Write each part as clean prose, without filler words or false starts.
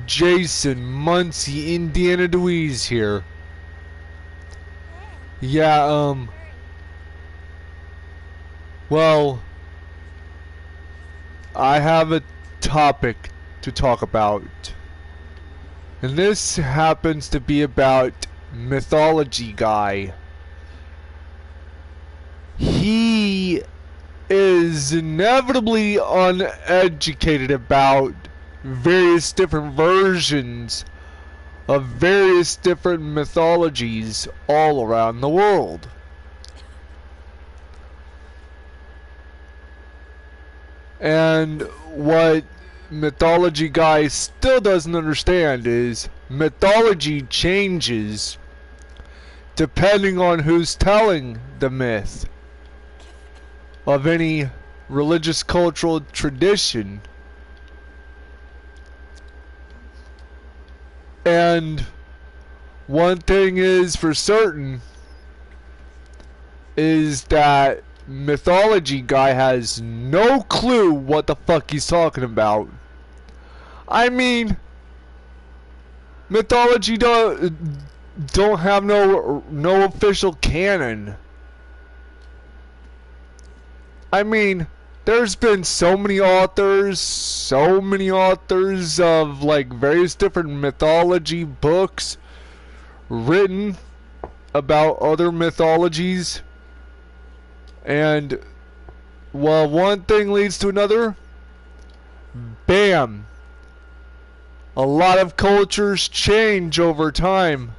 Jason, Muncie, Indiana Dweez here. Yeah, well, I have a topic to talk about. And this happens to be about Mythology guy. He is inevitably uneducated about various different versions of various different mythologies all around the world. And what Mythology guy still doesn't understand is mythology changes depending on who's telling the myth of any religious cultural tradition. And one thing is for certain is that Mythology guy has no clue what the fuck he's talking about. I mean, Mythology don't have no official canon. I mean, there's been so many authors of like various different mythology books written about other mythologies. And while one thing leads to another, bam, a lot of cultures change over time.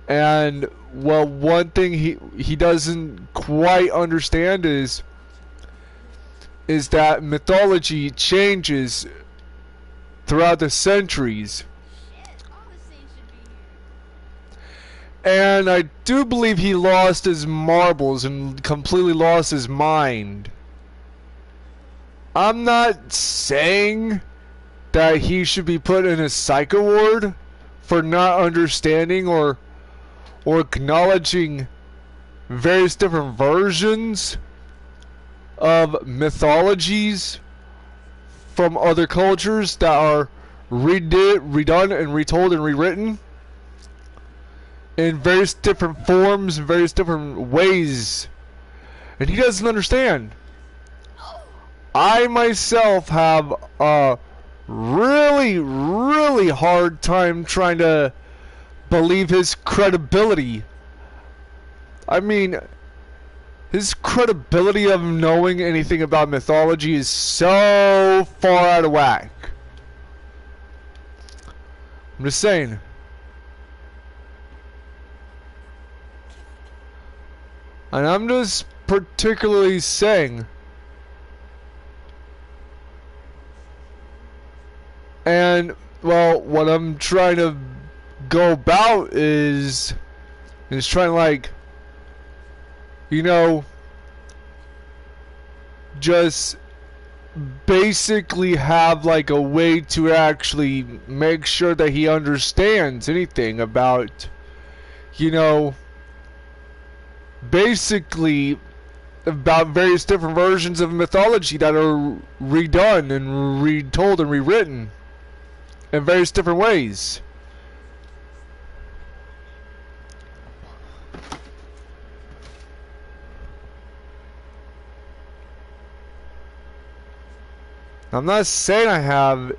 And well, one thing he doesn't quite understand is that mythology changes throughout the centuries. And I do believe he lost his marbles and completely lost his mind. I'm not saying that he should be put in a psycho ward for not understanding or acknowledging various different versions of mythologies from other cultures that are redone and retold and rewritten in various different forms, various different ways. And he doesn't understand. I myself have a really hard time trying to believe his credibility. I mean, his credibility of knowing anything about mythology is so far out of whack. I'm just saying. And I'm just particularly saying, and well, what I'm trying to go about is trying to, like, you know, just basically have like a way to actually make sure that he understands anything about, you know, basically about various different versions of mythology that are redone and retold and rewritten in various different ways. I'm not saying I have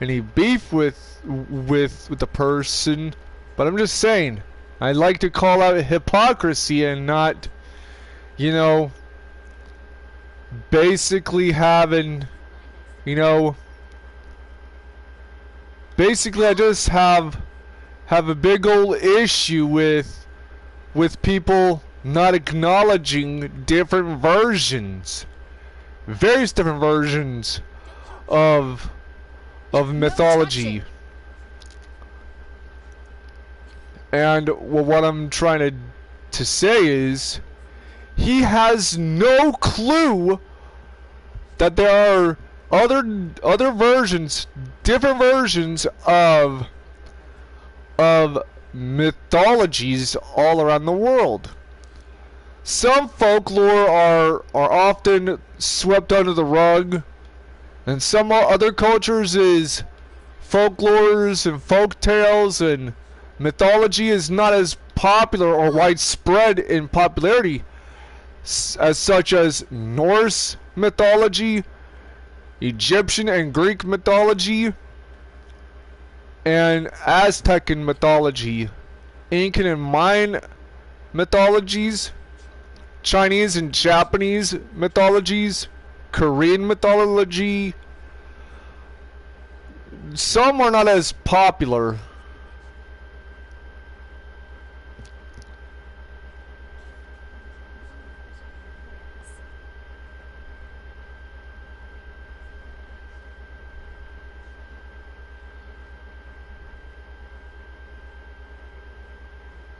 any beef with the person, but I'm just saying I like to call out hypocrisy and not, you know, basically having, you know, basically I just have a big old issue with people not acknowledging different versions, various different versions of mythology. And well, what I'm trying to say is he has no clue that there are other versions, different versions of mythologies all around the world. Some folklore are often swept under the rug, and some other cultures is folklores and folk tales and mythology is not as popular or widespread in popularity as such as Norse mythology, Egyptian and Greek mythology, and Aztec mythology, Incan and Mayan mythologies, Chinese and Japanese mythologies, Korean mythology. Some are not as popular.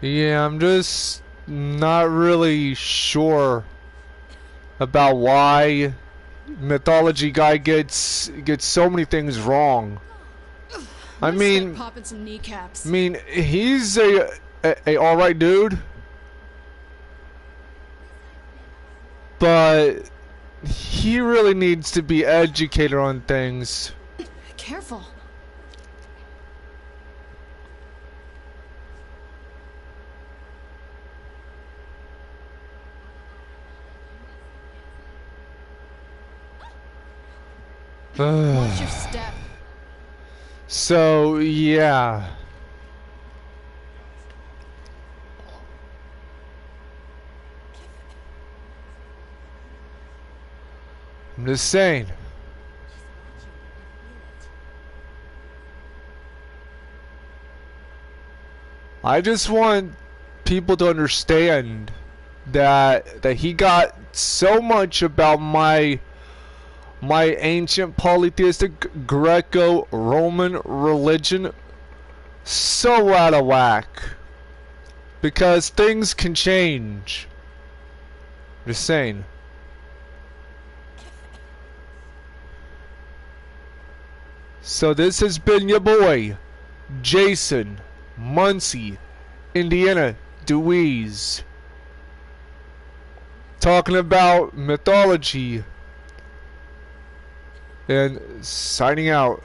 Yeah, I'm just not really sure about why mythology guy gets so many things wrong. I mean, popping some kneecaps. He's a alright dude, but he really needs to be educated on things. Careful. Watch your step. So, yeah. I'm just saying. I just want people to understand that he got so much about my ancient polytheistic Greco-Roman religion so out of whack, because things can change. Just saying. So this has been your boy Jason Muncie, Indiana Dewey's, talking about mythology and signing out.